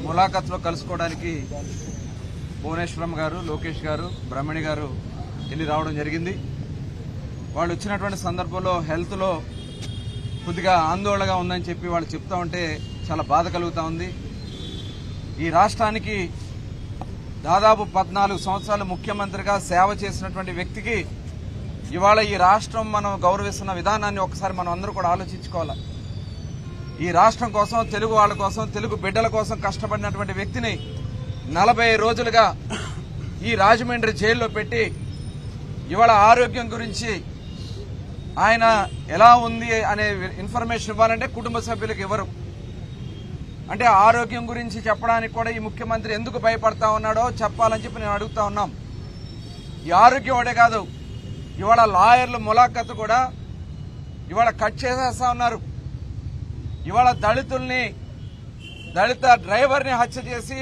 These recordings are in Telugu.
ములాఖత్లో కలుసుకోవడానికి భువనేశ్వరం గారు, లోకేష్ గారు, బ్రహ్మణి గారు వెళ్ళి రావడం జరిగింది. వాళ్ళు వచ్చినటువంటి సందర్భంలో హెల్త్లో కొద్దిగా ఆందోళనగా ఉందని చెప్పి వాళ్ళు చెప్తా ఉంటే చాలా బాధ కలుగుతా ఉంది. ఈ రాష్ట్రానికి దాదాపు 14 సంవత్సరాలు ముఖ్యమంత్రిగా సేవ చేసినటువంటి వ్యక్తికి ఇవాళ ఈ రాష్ట్రం మనం గౌరవిస్తున్న విధానాన్ని ఒకసారి మనం అందరూ కూడా ఆలోచించుకోవాలి. ఈ రాష్ట్రం కోసం, తెలుగు వాళ్ళ కోసం, తెలుగు బిడ్డల కోసం కష్టపడినటువంటి వ్యక్తిని 40 రోజులుగా ఈ రాజమండ్రి జైల్లో పెట్టి ఇవాళ ఆరోగ్యం గురించి ఆయన ఎలా ఉంది అనే ఇన్ఫర్మేషన్ ఇవ్వాలంటే కుటుంబ సభ్యులకు ఇవ్వరు. అంటే ఆరోగ్యం గురించి చెప్పడానికి కూడా ఈ ముఖ్యమంత్రి ఎందుకు భయపడతా ఉన్నాడో చెప్పాలని చెప్పి నేను అడుగుతా ఉన్నాం. ఈ ఆరోగ్యం ఒకటే కాదు, ఇవాళ లాయర్లు ములాఖతు కూడా ఇవాళ కట్ చేసేస్తా ఉన్నారు. ఇవాళ దళిత డ్రైవర్ని హత్య చేసి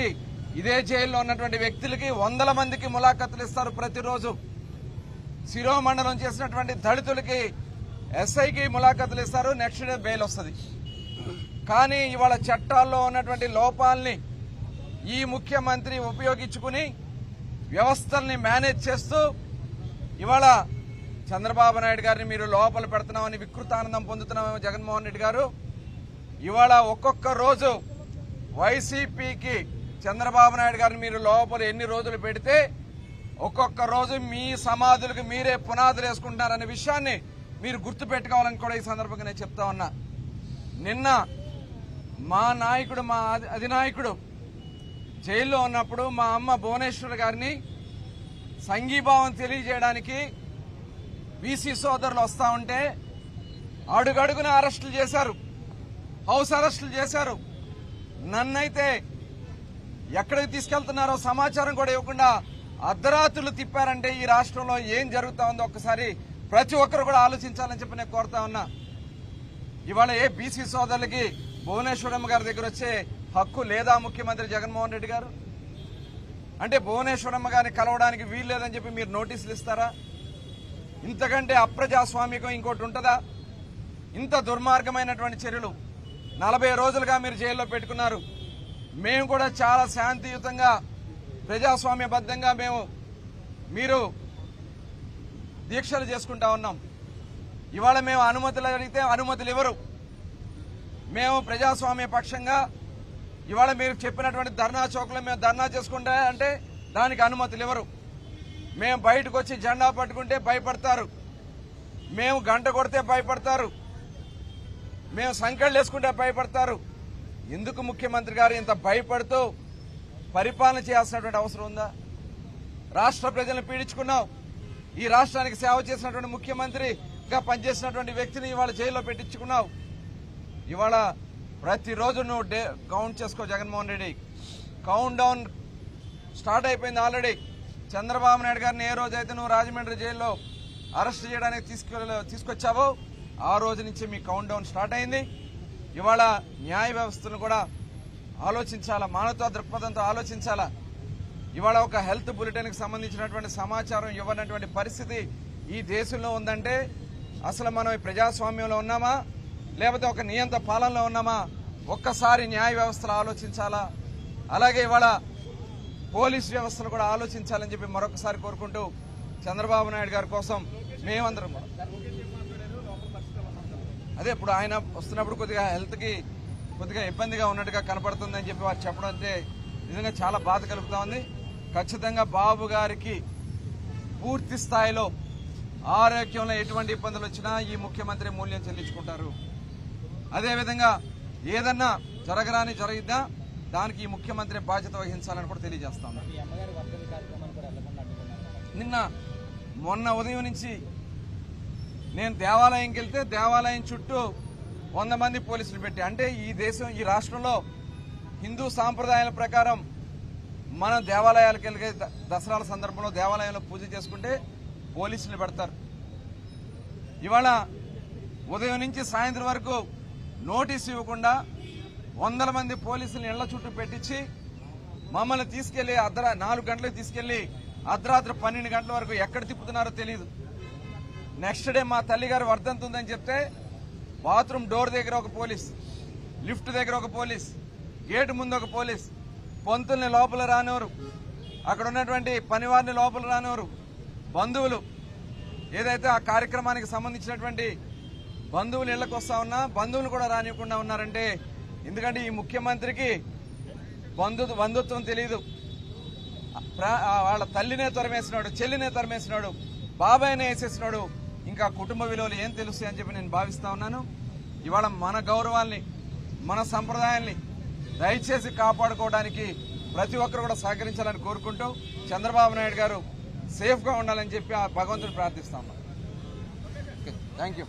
ఇదే జైల్లో ఉన్నటువంటి వ్యక్తులకి 100 మందికి ములాఖతులు ఇస్తారు ప్రతిరోజు. శిరోమండలం చేసినటువంటి దళితులకి ఎస్ఐకి ములాఖతులు ఇస్తారు, నెక్స్ట్ డే బెయిల్ వస్తుంది. కానీ ఇవాళ చట్టాల్లో ఉన్నటువంటి లోపాలని ఈ ముఖ్యమంత్రి ఉపయోగించుకుని వ్యవస్థల్ని మేనేజ్ చేస్తూ ఇవాళ చంద్రబాబు నాయుడు గారిని మీరు లోపల పెడుతున్నామని వికృతానందం పొందుతున్నామేమో జగన్మోహన్ రెడ్డి గారు. ఇవాళ ఒక్కొక్క రోజు వైసీపీకి చంద్రబాబు నాయుడు గారిని మీరు లోపల ఎన్ని రోజులు పెడితే ఒక్కొక్క రోజు మీ సమాధులకు మీరే పునాదులు వేసుకుంటున్నారనే విషయాన్ని మీరు గుర్తుపెట్టుకోవాలని కూడా ఈ సందర్భంగా నేను చెప్తా ఉన్నా. నిన్న మా నాయకుడు, మా అధినాయకుడు జైల్లో ఉన్నప్పుడు మా అమ్మ భువనేశ్వర్ గారిని సంఘీభావం తెలియజేయడానికి బీసీ సోదరులు వస్తా ఉంటే అడుగడుగున అరెస్టులు చేశారు, హౌస్ అరెస్టులు చేశారు. నన్నైతే ఎక్కడికి తీసుకెళ్తున్నారో సమాచారం కూడా ఇవ్వకుండా అర్ధరాత్రులు తిప్పారంటే ఈ రాష్ట్రంలో ఏం జరుగుతా ఉందో ఒక్కసారి ప్రతి ఒక్కరు కూడా ఆలోచించాలని చెప్పి నేను కోరుతా ఉన్నా. ఇవాళ ఏ బీసీ సోదరులకి భువనేశ్వరమ్మ గారి దగ్గర వచ్చే హక్కు లేదా ముఖ్యమంత్రి జగన్మోహన్ రెడ్డి గారు? అంటే భువనేశ్వరమ్మ గారిని కలవడానికి వీలు లేదని చెప్పి మీరు నోటీసులు ఇస్తారా? ఇంతకంటే అప్రజాస్వామికం ఇంకోటి ఉంటుందా? ఇంత దుర్మార్గమైనటువంటి చర్యలు 40 రోజులుగా మీరు జైల్లో పెట్టుకున్నారు. మేము కూడా చాలా శాంతియుతంగా, ప్రజాస్వామ్యబద్ధంగా మీరు దీక్షలు చేసుకుంటా ఉన్నాం. ఇవాళ మేము అనుమతులు అడిగితే అనుమతులు ఇవ్వరు. మేము ప్రజాస్వామ్య పక్షంగా ఇవాళ మీరు చెప్పినటువంటి ధర్నా చౌక్లో మేము ధర్నా చేసుకుంటా అంటే దానికి అనుమతులు ఇవ్వరు. మేము బయటకు వచ్చి జెండా పట్టుకుంటే భయపడతారు, మేము గంట కొడితే భయపడతారు, మేము సంకెళ్ళు వేసుకుంటే భయపడతారు. ఎందుకు ముఖ్యమంత్రి గారు ఇంత భయపడుతూ పరిపాలన చేయాల్సినటువంటి అవసరం ఉందా? రాష్ట్ర ప్రజలను పీడించుకున్నావు. ఈ రాష్ట్రానికి సేవ చేసినటువంటి ముఖ్యమంత్రిగా పనిచేసినటువంటి వ్యక్తిని ఇవాళ జైల్లో పెట్టించుకున్నావు. ఇవాళ ప్రతిరోజు నువ్వు కౌంట్ చేసుకో Jaganmohan Reddy. Count down start అయిపోయింది ఆల్రెడీ. చంద్రబాబు నాయుడు గారిని ఏ రోజైతే నువ్వు రాజమండ్రి జైల్లో అరెస్ట్ చేయడానికి తీసుకొచ్చావో ఆ రోజు నుంచి మీ కౌంట్ డౌన్ స్టార్ట్ అయింది. ఇవాళ న్యాయ వ్యవస్థను కూడా ఆలోచించాలా, మానవతా దృక్పథంతో ఆలోచించాలా. ఇవాళ ఒక హెల్త్ బులెటిన్కి సంబంధించినటువంటి సమాచారం ఇవ్వనటువంటి పరిస్థితి ఈ దేశంలో ఉందంటే అసలు మనం ఈ ప్రజాస్వామ్యంలో ఉన్నామా లేకపోతే ఒక నియంత పాలనలో ఉన్నామా? ఒక్కసారి న్యాయ వ్యవస్థలు ఆలోచించాలా. అలాగే ఇవాళ పోలీస్ వ్యవస్థను కూడా ఆలోచించాలని చెప్పి మరొకసారి కోరుకుంటూ చంద్రబాబు నాయుడు గారి కోసం మేమందరం అదే ఇప్పుడు ఆయన వస్తున్నప్పుడు కొద్దిగా హెల్త్కి కొద్దిగా ఇబ్బందిగా ఉన్నట్టుగా కనపడుతుందని చెప్పి వారు చెప్పడం అంటే నిజంగా చాలా బాధ కలుగుతా ఉంది. ఖచ్చితంగా బాబు గారికి పూర్తి స్థాయిలో ఆరోగ్యంలో ఎటువంటి ఇబ్బందులు వచ్చినా ఈ ముఖ్యమంత్రి మూల్యం చెల్లించుకుంటారు. అదేవిధంగా ఏదన్నా జరిగిద్దా దానికి ఈ ముఖ్యమంత్రి బాధ్యత వహించాలని కూడా తెలియజేస్తాం. మొన్న ఉదయం నుంచి నేను దేవాలయంకి వెళ్తే దేవాలయం చుట్టూ 100 మంది పోలీసులు పెట్టి, అంటే ఈ రాష్ట్రంలో హిందూ సాంప్రదాయాల ప్రకారం మనం దేవాలయాలకు వెళ్ళే దసరాల సందర్భంలో దేవాలయంలో పూజ చేసుకుంటే పోలీసులు పెడతారు. ఇవాళ ఉదయం నుంచి సాయంత్రం వరకు నోటీసు ఇవ్వకుండా 100 మంది పోలీసులు ఇళ్ల చుట్టూ పెట్టించి మమ్మల్ని తీసుకెళ్లి 4 గంటలకు తీసుకెళ్లి అర్ధరాత్రి 12 గంటల వరకు ఎక్కడ తిప్పుతున్నారో తెలియదు. నెక్స్ట్ డే మా తల్లిగారు వర్ధంతి ఉందని చెప్తే బాత్రూమ్ డోర్ దగ్గర ఒక పోలీస్, లిఫ్ట్ దగ్గర ఒక పోలీస్, గేటు ముందు ఒక పోలీస్, పొంతుల్ని లోపల రానివారు, అక్కడ ఉన్నటువంటి పనివారిని లోపల రానివారు, బంధువులు ఏదైతే ఆ కార్యక్రమానికి సంబంధించినటువంటి బంధువులు ఇళ్లకు వస్తా ఉన్నా బంధువులు కూడా రానివ్వకుండా ఉన్నారంటే ఎందుకంటే ఈ ముఖ్యమంత్రికి బంధుత్వం తెలియదు. వాళ్ళ తల్లినే తరిమేసినాడు, చెల్లినే తరిమేసినాడు, బాబాయినే వేసేసినాడు. ఇంకా కుటుంబ విలువలు ఏం తెలుస్తాయని చెప్పి నేను భావిస్తా ఉన్నాను. ఇవాళ మన గౌరవాల్ని మన సంప్రదాయాల్ని దయచేసి కాపాడుకోవడానికి ప్రతి ఒక్కరు కూడా సహకరించాలని కోరుకుంటూ చంద్రబాబు నాయుడు గారు సేఫ్గా ఉండాలని చెప్పి ఆ భగవంతుని ప్రార్థిస్తా ఉన్నాను. Thank you.